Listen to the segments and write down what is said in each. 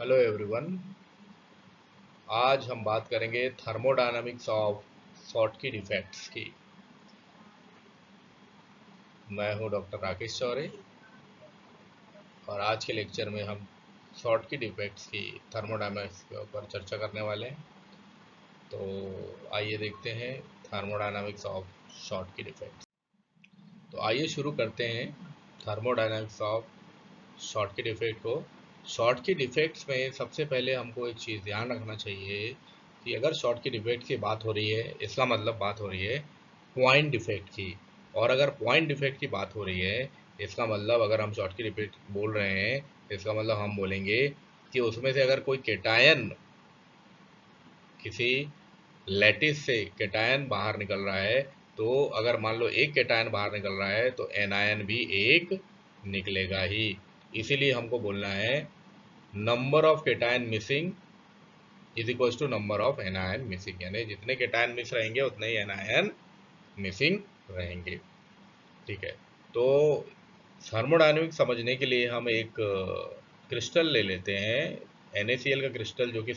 Hello everyone. आज हम बात करेंगे थर्मोडायनामिक्स ऑफ शॉटकी डिफेक्ट्स की। मैं हूं डॉक्टर राकेश चौरे और आज के लेक्चर में हम शॉटकी डिफेक्ट्स की थर्मोडायनामिक्स के ऊपर चर्चा करने वाले हैं। तो आइए देखते हैं थर्मोडायनामिक्स ऑफ शॉटकी डिफेक्ट्स। तो आइए शुरू करते हैं थर्मोडायनामिक्स ऑफ शॉटकी डिफेक्ट को। शॉटकी डिफेक्ट्स में सबसे पहले हमको एक चीज़ ध्यान रखना चाहिए कि अगर शॉटकी डिफेक्ट की बात हो रही है, इसका मतलब बात हो रही है पॉइंट डिफेक्ट की। और अगर पॉइंट डिफेक्ट की बात हो रही है, इसका मतलब अगर हम शॉटकी डिफेक्ट बोल रहे हैं, इसका मतलब हम बोलेंगे कि उसमें से अगर कोई केटायन किसी लैटिस से केटायन बाहर निकल रहा है, तो अगर मान लो एक केटायन बाहर निकल रहा है तो एनायन भी एक निकलेगा ही। इसीलिए हमको बोलना है number of cation missing is equal to number of anion missing, यानी जितने केटायन मिस रहेंगे उतने ही एनायन मिसिंग रहेंगे। ठीक है। तो थर्मोडायनेमिक्स समझने के लिए हम एक क्रिस्टल ले लेते हैं, NaCl का क्रिस्टल, जो कि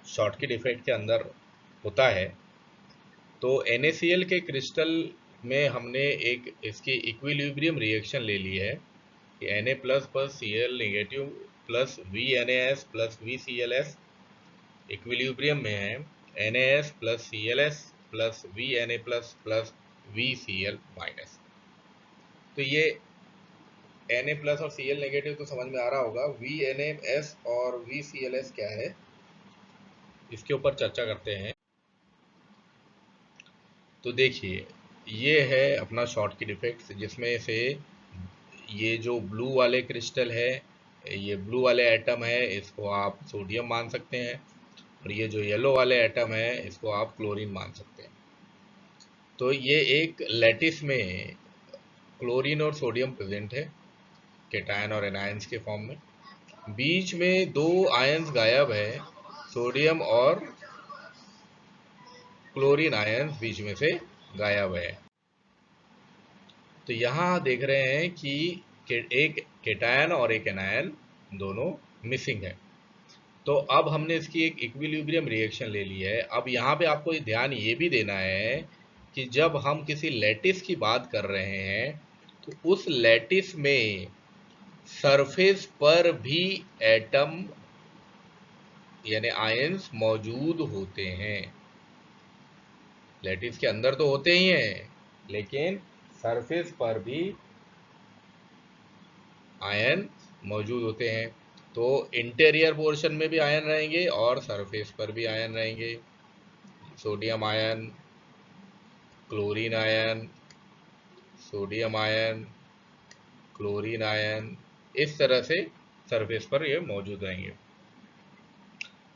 शॉटकी डिफेक्ट के अंदर होता है। तो NaCl के क्रिस्टल में हमने एक इसकी इक्विलिब्रियम रिएक्शन ले ली है कि Na plus plus Cl negative plus VNaS plus VClS equilibrium में है NaS plus ClS plus VNa plus plus VCl minus. तो ये Na प्लस और Cl नेगेटिव तो समझ में आ रहा होगा। VNaS और VClS क्या है, इसके ऊपर चर्चा करते हैं। तो देखिए, ये है अपना शॉटकी डिफेक्ट, जिसमें से ये जो ब्लू वाले क्रिस्टल है, ये ब्लू वाले एटम है, इसको आप सोडियम मान सकते हैं। और ये जो येलो वाले एटम है, इसको आप क्लोरीन मान सकते हैं। तो ये एक लैटिस में क्लोरीन और सोडियम प्रेजेंट है, केटायन और एनायंस के फॉर्म में। बीच में दो आयंस गायब है, सोडियम और क्लोरीन आयंस बीच में से गायब है। तो यहाँ देख रहे हैं कि एक केटायन और एक एनायन दोनों मिसिंग है। तो अब हमने इसकी एक इक्विलिब्रियम रिएक्शन ले ली है। अब यहाँ पे आपको ध्यान ये भी देना है कि जब हम किसी लैटिस की बात कर रहे हैं, तो उस लैटिस में सरफेस पर भी एटम यानी आयंस मौजूद होते हैं। लैटिस के अंदर तो होते ही हैं, लेकिन सरफेस पर भी आयन मौजूद होते हैं। तो इंटीरियर पोर्शन में भी आयन रहेंगे और सरफेस पर भी आयन रहेंगे। Sodium ion, chlorine ion, sodium ion, chlorine ion, इस तरह से सरफेस पर ये मौजूद रहेंगे।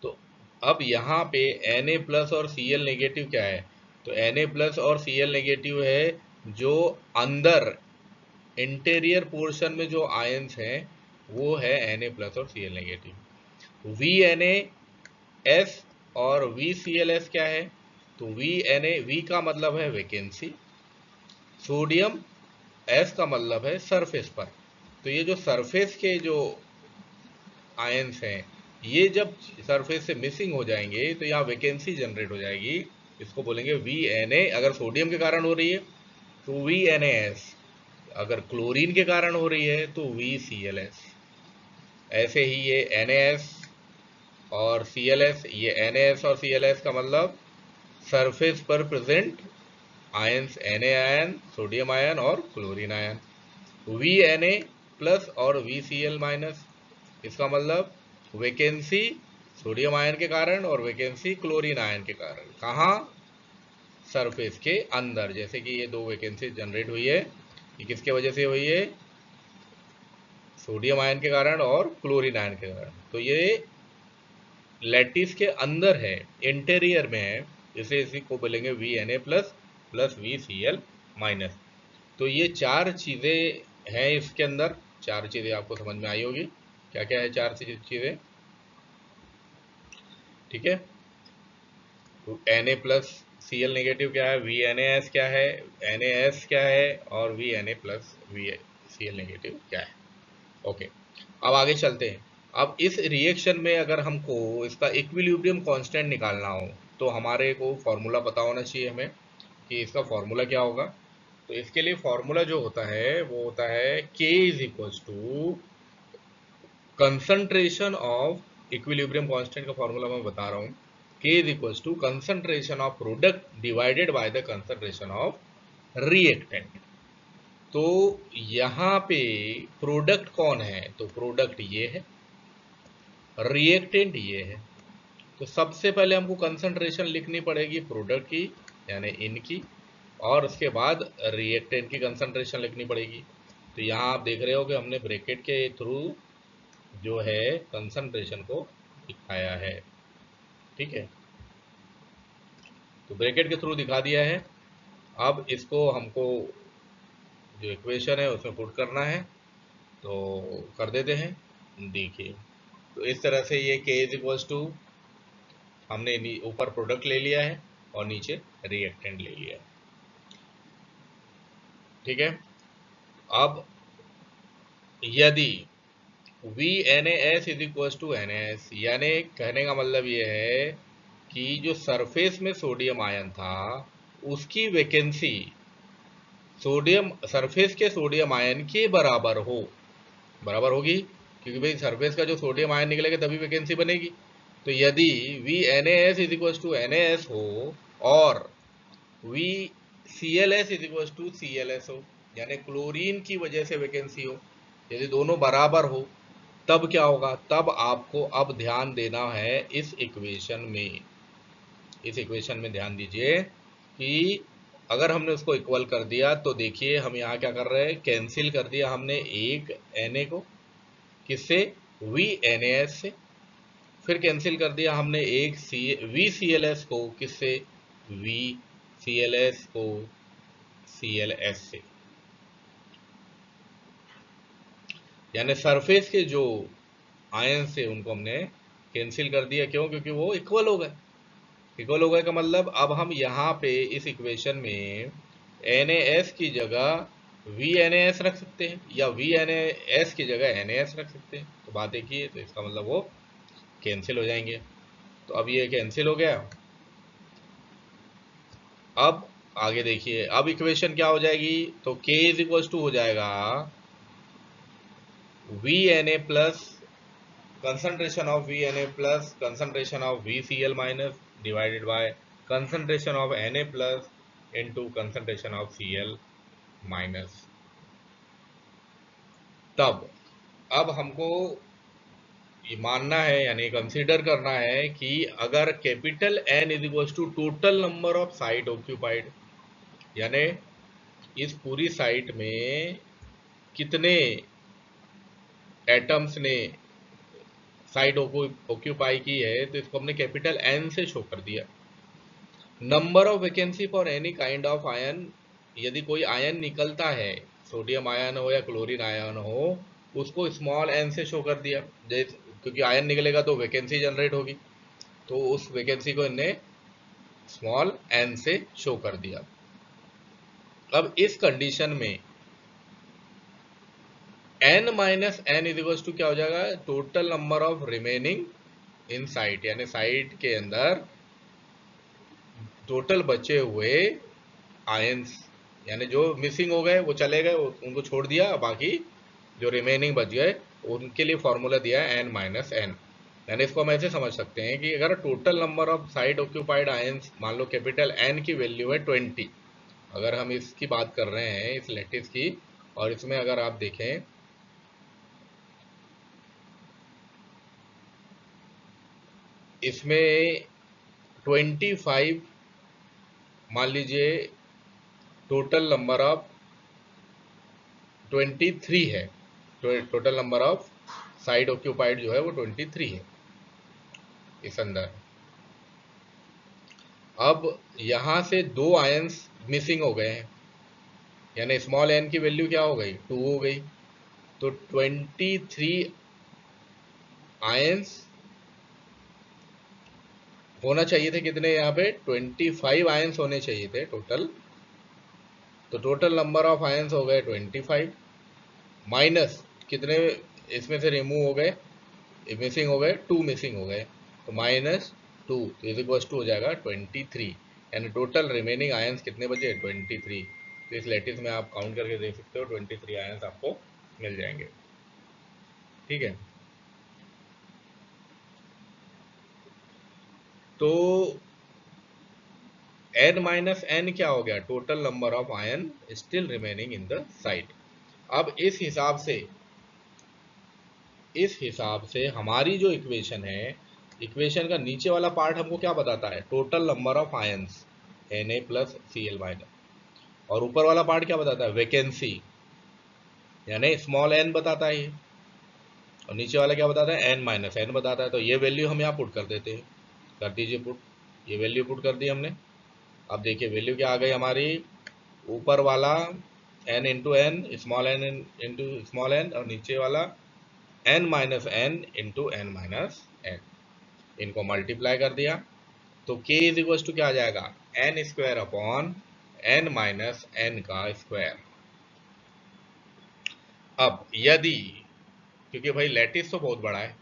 तो अब यहाँ पे Na प्लस और Cl नेगेटिव क्या है? तो Na प्लस और Cl नेगेटिव है जो अंदर इंटीरियर पोर्शन में जो आयंस हैं, वो है Na प्लस और Cl नेगेटिव। VNaS और VClS क्या है? तो V का मतलब है वैकेंसी, सोडियम S का मतलब है सरफेस पर। तो ये जो सरफेस के जो आयंस हैं, ये जब सरफेस से मिसिंग हो जाएंगे तो यहाँ वैकेंसी जनरेट हो जाएगी। इसको बोलेंगे VNa। अगर सोडियम के कारण हो रही है तो VNaS, अगर क्लोरीन के कारण हो रही है तो VClS। ऐसे ही ये NaS और ClS, ये NaS और ClS का मतलब सरफेस पर present ions Na ion, sodium ion और क्लोरीन आयन। VNa प्लस और VCl माइनस, इसका मतलब वैकेंसी सोडियम आयन के कारण और वैकेंसी क्लोरीन आयन के कारण। कहाँ? सरफेस के अंदर। जैसे कि ये दो वैकेंसी जनरेट हुई है, ये किसके वजह से हुई है? सोडियम आयन के कारण और क्लोरीन आयन के कारण। तो ये लैटिस के अंदर है, इंटीरियर में है, इसे इसी को बोलेंगे VNa plus plus VCl minus. तो ये चार चीज़ें हैं इसके अंदर। चार चीज़ें आपको समझ में आई होगी। क्या क्या है चार चीज़ें? ठीक है। तो Na प्लस Cl नेगेटिव क्या है, VNaS क्या है, NaS क्या है, और VNa प्लस VCl नेगेटिव क्या है। ओके, अब आगे चलते हैं। अब इस रिएक्शन में अगर हमको इसका इक्विलिब्रियम कांस्टेंट निकालना हो तो हमारे को फॉर्मूला पता होना चाहिए हमें कि इसका फॉर्मूला क्या होगा। तो इसके लिए फॉर्मूला जो होता है वो होता है K is equals to concentration of equilibrium constant का फॉर्मूला मैं बता रहा हूँ। K is equals to concentration of product divided by the concentration of reactant. तो यहाँ पे प्रोडक्ट कौन है, तो प्रोडक्ट ये है, रिएक्टेंट ये है। तो सबसे पहले हमको कंसंट्रेशन लिखनी पड़ेगी प्रोडक्ट की यानी इनकी, और उसके बाद रिएक्टेंट की कंसंट्रेशन लिखनी पड़ेगी। तो यहाँ आप देख रहे हो कि हमने ब्रैकेट के थ्रू जो है कंसंट्रेशन को दिखाया है, ठीक है। तो ब्रैकेट के थ्रू दिखा दिया है। अब इसको हमको जो इक्वेशन है उसमें पुट करना है, तो कर देते हैं। देखिए, तो इस तरह से ये K इज इक्वल्स टू हमने ऊपर प्रोडक्ट ले लिया है और नीचे रिएक्टेंट ले लिया है, ठीक है। अब यदि VNaS is equal to NaS, यानी कहने का मतलब ये है कि जो सरफेस में सोडियम आयन था उसकी वैकेंसी सोडियम सरफेस के सोडियम आयन के बराबर हो, बराबर होगी, क्योंकि भाई सरफेस का जो सोडियम आयन निकलेगा तभी वैकेंसी बनेगी। तो यदि VNaS is equal to NaS हो और VClS is equal to ClS हो, यानी क्लोरीन की वजह से वैकेंसी हो, यदि दोनों बराबर हो तब क्या होगा, तब आपको अब ध्यान देना है इस इक्वेशन में। इस इक्वेशन में ध्यान दीजिए कि अगर हमने उसको इक्वल कर दिया तो देखिए हम यहाँ क्या कर रहे हैं, कैंसिल कर दिया हमने एक Na को, किससे, VNaS से। फिर कैंसिल कर दिया हमने एक VClS को, किससे, VClS को ClS से। यानी सरफेस के जो आयन से उनको हमने कैंसिल कर दिया, क्यों, क्योंकि वो इक्वल हो गए। इक्वल हो गए का मतलब अब हम यहाँ पे इस इक्वेशन में NaS की जगह VNaS रख सकते हैं या VNaS की जगह NaS रख सकते हैं। तो बात एक ही है, तो इसका मतलब वो कैंसिल हो जाएंगे। तो अब ये कैंसिल हो गया। अब आगे देखिए, अब इक्वेशन क्या हो जाएगी, तो K इज इक्वल टू हो जाएगा VNa plus concentration of VNa plus concentration of VCl minus divided by concentration of Na plus into concentration of Cl minus। तब अब हमको ये मानना है यानी कंसीडर करना है कि अगर capital N is equal to total number of site occupied, यानी इस पूरी साइट में कितने एटम्स ने साइट ऑक्यूपाई की है, तो इसको हमने कैपिटल N से शो कर दिया। Number of vacancy for any kind of ion, यदि कोई आयन निकलता है, सोडियम आयन हो या क्लोरीन आयन हो, उसको स्मॉल एन से शो कर दिया, क्योंकि आयन निकलेगा तो वैकेंसी जनरेट होगी, तो उस वैकेंसी को इन्हें स्मॉल एन से शो कर दिया। अब इस कंडीशन में n minus N is equal to क्या हो जाएगा, total number of remaining in site, यानी साइट के अंदर टोटल बचे हुए आयंस, यानी जो मिसिंग हो गए वो चले गए, उनको छोड़ दिया, बाकी जो रिमेनिंग बच गए उनके लिए फॉर्मूला दिया है n माइनस एन। यानी इसको हम ऐसे समझ सकते हैं कि अगर total number of site occupied ions मान लो कैपिटल N की वैल्यू है 20, अगर हम इसकी बात कर रहे हैं इस लैटिस की, और इसमें अगर आप देखें इसमें 25 मान लीजिए टोटल नंबर ऑफ 23 है, total number of side occupied जो है वो 23 है इस अंदर। अब यहाँ से दो आयंस मिसिंग हो गए हैं, यानी स्मॉल एन की वैल्यू क्या हो गई, 2 हो गई। तो 23 आयंस होना चाहिए थे, कितने यहाँ पे 25 आयंस होने चाहिए थे टोटल। तो टोटल नंबर ऑफ आयंस हो गए 25 माइनस कितने इसमें से रिमूव हो गए, मिसिंग हो गए, 2 मिसिंग हो गए, तो -2 इज इक्वल टू हो जाएगा 23, यानी टोटल रिमेनिंग आयंस कितने बचे? 23। तो इस लैटिस में आप काउंट करके देख सकते हो, 23 आयंस आपको मिल जाएंगे। ठीक है, तो n माइनस एन क्या हो गया? Total number of ion still remaining in the site. अब इस हिसाब से हमारी जो इक्वेशन है, इक्वेशन का नीचे वाला पार्ट हमको क्या बताता है? Total number of ions Na plus Cl minus, और ऊपर वाला पार्ट क्या बताता है? वैकेंसी, यानी स्मॉल n बताता है ये, और नीचे वाला क्या बताता है? n माइनस एन बताता है। तो ये वैल्यू हम यहाँ पुट कर देते हैं, कर दीजिए पुट। ये वैल्यू पुट कर दी हमने। अब देखिए वैल्यू क्या आ गई हमारी? ऊपर वाला n into N, small n into small n, और नीचे वाला n minus N into N minus N, इनको मल्टीप्लाई कर दिया तो k इज इक्वल टू क्या आ जाएगा? N square upon n minus N का स्क्वायर। अब यदि, क्योंकि भाई लैटिस तो बहुत बड़ा है,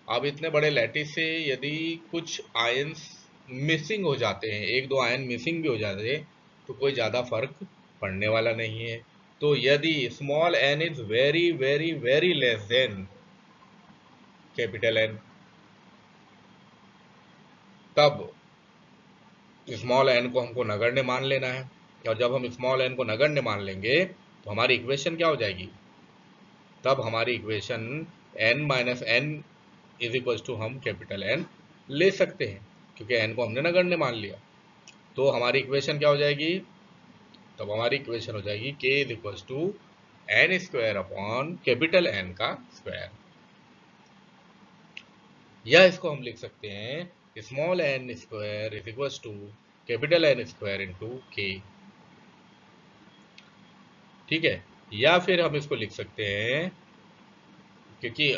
अब इतने बड़े लैटिस से यदि कुछ आयंस मिसिंग हो जाते हैं, एक दो आयन मिसिंग भी हो जाते हैं, तो कोई ज़्यादा फर्क पड़ने वाला नहीं है। तो यदि small n is very very very less than capital N, तब स्मॉल n को हमको नगण्य मान लेना है। और जब हम स्मॉल n को नगण्य मान लेंगे तो हमारी इक्वेशन क्या हो जाएगी? तब हमारी equation n minus N is equal to हम कैपिटल N ले सकते हैं, क्योंकि n को हमने नगण्य मान लिया। तो हमारी इक्वेशन क्या हो जाएगी? तब हमारी इक्वेशन हो जाएगी k is equal to N square upon capital N का स्क्वायर, या इसको हम लिख सकते हैं small n square is equal to capital N square into k। ठीक है, या फिर हम इसको लिख सकते हैं, क्योंकि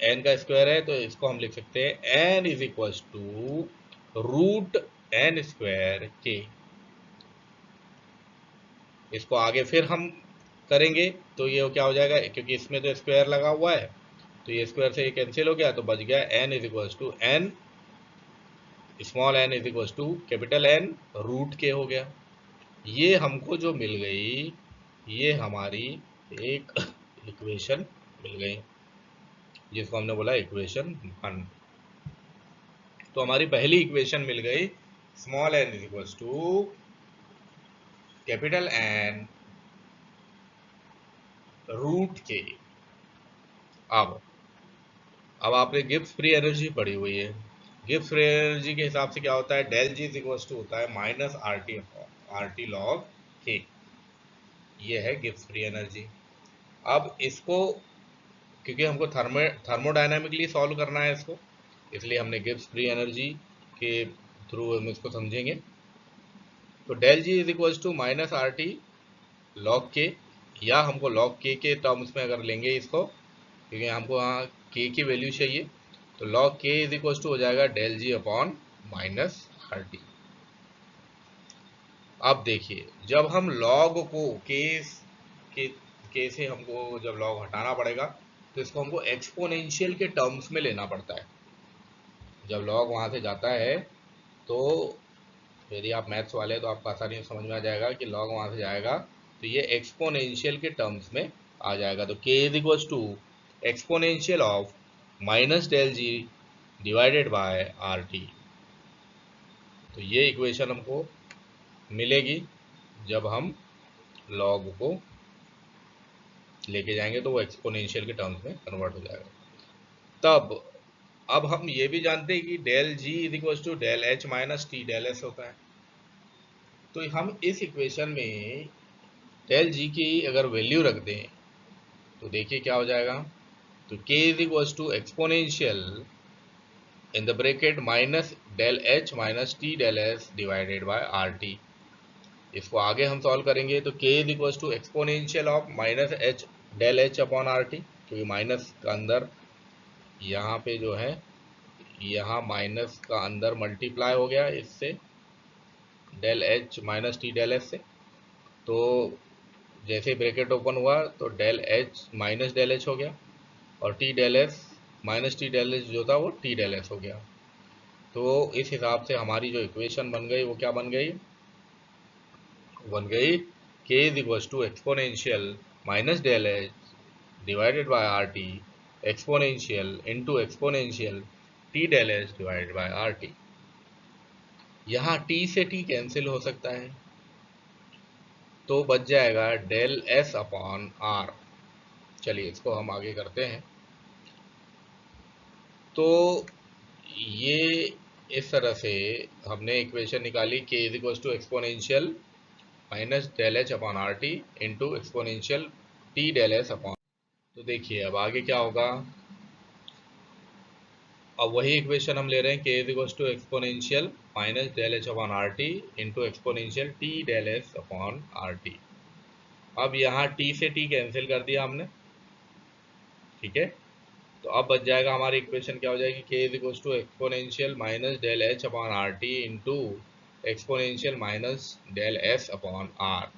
n का स्क्वायर है तो इसको हम लिख सकते हैं n is equal to root n square k। इसको आगे फिर हम करेंगे तो ये क्या हो जाएगा? क्योंकि इसमें तो स्क्वायर लगा हुआ है, तो ये स्क्वायर से ये कैंसिल हो गया, तो बच गया n is equal to n, small n is equal to capital N root K हो गया। ये हमको जो मिल गई, ये हमारी एक इक्वेशन मिल गई, जिसको हमने बोला इक्वेशन 1। तो हमारी पहली इक्वेशन मिल गई, small n is equal to capital N root K. अब आपने गिब्स फ्री एनर्जी पढ़ी हुई है। गिब्स फ्री एनर्जी के हिसाब से क्या होता है? Del G is equal to होता है माइनस आर टी लॉग के। ये है गिब्स फ्री एनर्जी। अब इसको, क्योंकि हमको थर्मोडायनामिकली सॉल्व करना है इसको, इसलिए हमने गिब्स फ्री एनर्जी के थ्रू हम इसको समझेंगे। तो del G is equal to minus R T log K, या हमको लॉग के टर्म्स में अगर लेंगे इसको, क्योंकि हमको यहाँ के की वैल्यू चाहिए, तो लॉग के इज इक्वल टू हो जाएगा डेल जी अपॉन माइनस आर टी। अब देखिए, जब हम लॉग को के के से हमको जब लॉग हटाना पड़ेगा, तो इसको हमको एक्सपोनेंशियल के टर्म्स में लेना पड़ता है। जब लॉग वहाँ से जाता है, तो यदि आप मैथ्स वाले हैं तो आपको आसानी से समझ में आ जाएगा कि लॉग वहाँ से जाएगा तो ये एक्सपोनेंशियल के टर्म्स में आ जाएगा। तो K is equal to exponential of minus del G divided by R T. तो ये इक्वेशन हमको मिलेगी जब हम लॉग को लेके जाएंगे, तो वो एक्सपोनेंशियल के टर्म्स में कन्वर्ट हो जाएगा। तब अब हम ये भी जानते हैं कि del G is equal to del H minus T del S होता है। तो हम इस इक्वेशन में डेल जी की अगर वैल्यू रख दें तो देखिए क्या हो जाएगा। तो k is equal to exponential in the bracket minus del H minus T del S divided by R T. इसको आगे हम सॉल्व करेंगे तो k is equal to exponential of minus H del H upon R T, क्योंकि minus का अंदर यहाँ पे जो है, यहाँ माइनस का अंदर मल्टीप्लाई हो गया इससे, del H minus T del S से। तो जैसे ब्रैकेट ओपन हुआ तो del H minus del H हो गया, और T del S minus T del H जो था वो टी डेल एस हो गया। तो इस हिसाब से हमारी जो इक्वेशन बन गई वो क्या बन गई, k is equal to exponential minus del H divided by R T exponential into exponential T del H divided by R T. यहाँ t से t कैंसिल हो सकता है, तो बच जाएगा डेल एस अपॉन आर। चलिए इसको हम आगे करते हैं। तो ये इस तरह से हमने इक्वेशन निकाली, k is equal to exponential minus del H upon R T into exponential T del S upon. तो देखिए अब आगे क्या होगा, अब वही इक्वेशन हम ले रहे हैं, k is equal to exponential minus del H upon R T into exponential T del S upon R T. अब यहाँ t से t कैंसिल कर दिया हमने, ठीक है। तो अब बच जाएगा हमारी इक्वेशन क्या हो जाएगी, k is equal to exponential minus del H upon R T into exponential minus del S upon R,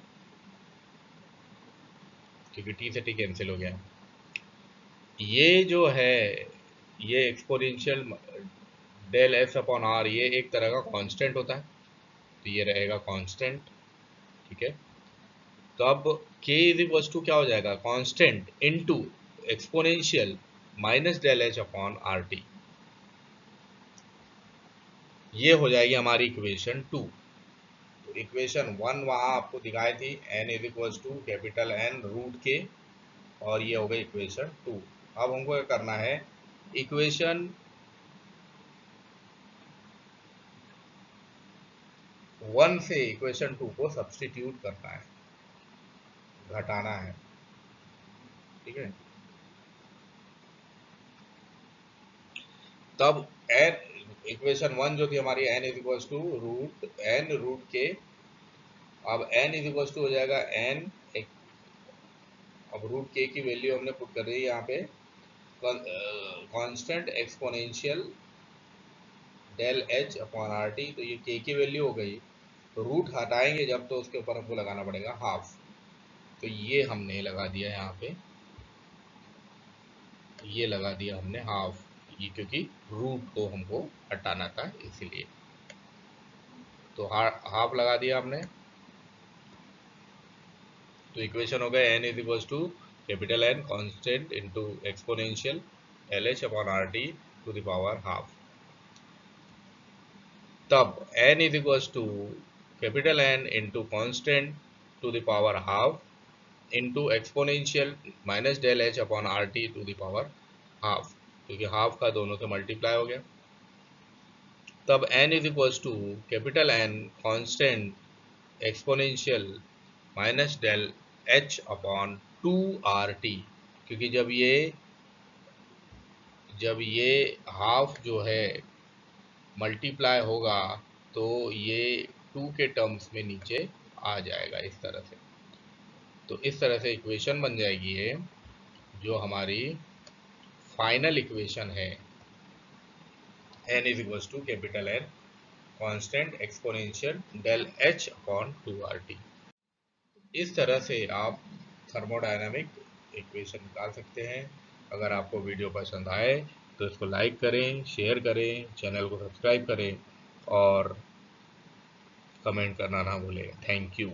क्योंकि t से t कैंसिल हो गया। ये जो है ये exponential del S upon R ये एक तरह का कांस्टेंट होता है, तो ये रहेगा कांस्टेंट, ठीक है। तो अब k इज इक्वल टू क्या हो जाएगा, constant into exponential minus del H upon R T, ये हो जाएगी हमारी इक्वेशन 2। तो इक्वेशन 1 वहाँ आपको दिखाई थी, n is equal to capital N root K, और ये हो गई इक्वेशन 2। अब हमको क्या करना है, इक्वेशन 1 से इक्वेशन 2 को सब्सटीट्यूट करना है, घटाना है, ठीक है। तब n इक्वेशन 1 जो थी हमारी n is equal to root n root K, अब n इज इक्वल टू हो जाएगा n, अब रूट के की वैल्यू हमने पुट कर दी है यहाँ पे, constant exponential del H upon R T. तो ये के की वैल्यू हो गई, तो रूट हटाएंगे जब तो उसके ऊपर हमको लगाना पड़ेगा हाफ, तो ये हमने लगा दिया यहाँ पे, ये लगा दिया हमने हाफ, ये क्योंकि रूट को हमको हटाना था इसीलिए, तो हाफ लगा दिया हमने। तो इक्वेशन हो गया n is equal to capital N constant into exponential L H upon R T to the power half. तब n is equal to capital N into constant to the power half into exponential minus del H upon R T to the power half, क्योंकि half का दोनों से multiply हो गया। तब n is equal to capital N constant exponential minus del H upon 2RT, क्योंकि जब ये हाफ जो है मल्टीप्लाई होगा तो ये 2 के टर्म्स में नीचे आ जाएगा इस तरह से। तो इस तरह से इक्वेशन बन जाएगी ये, जो हमारी फाइनल इक्वेशन है, n is equal to capital N constant exponential del H upon 2RT। इस तरह से आप थर्मोडायनामिक इक्वेशन निकाल सकते हैं। अगर आपको वीडियो पसंद आए तो इसको लाइक करें, शेयर करें, चैनल को सब्सक्राइब करें और कमेंट करना ना भूलें। Thank you.